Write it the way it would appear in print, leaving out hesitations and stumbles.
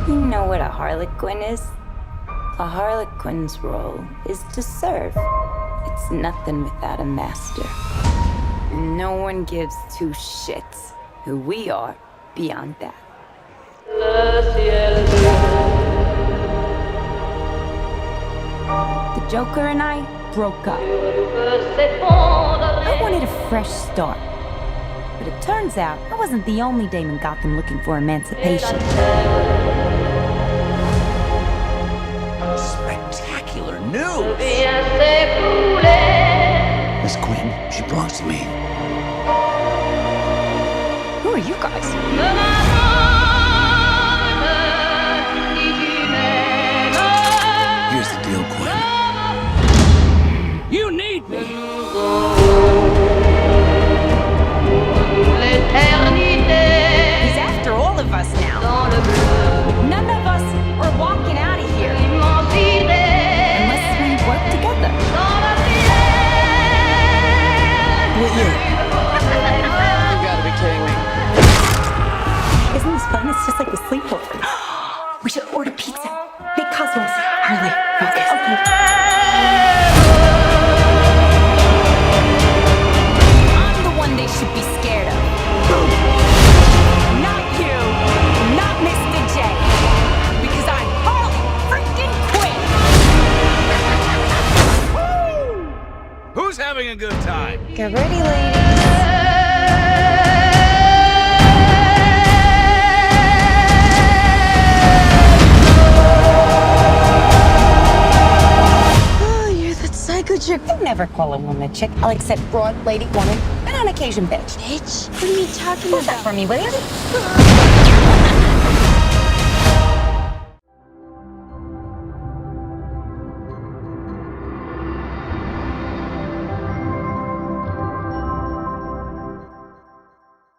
You know what a Harley Quinn is? A Harley Quinn's role is to serve. It's nothing without a master. And no one gives two shits who we are beyond that. The Joker and I broke up. I wanted a fresh start. But it turns out I wasn't the only dame in Gotham looking for emancipation. Spectacular news! Miss Quinn, she belongs to me. Who are you guys? Here's the deal, Quinn. You need me! He's after all of us now. None of us are walking out of here unless we work together. What year? You gotta be kidding me. Isn't this fun? It's just like a sleepover. We should order pizza. Big cosmos. Harley, focus. Okay. I'm the one they should be scared of. Not you. Not Mr. J. Because I'm Harley freaking Quinn. Who's having a good time? Get ready, ladies. Psycho chick. I never call a woman a chick. I'll accept broad, lady, woman, and on occasion bitch. Bitch? What are you talking What's about? that for me, will you?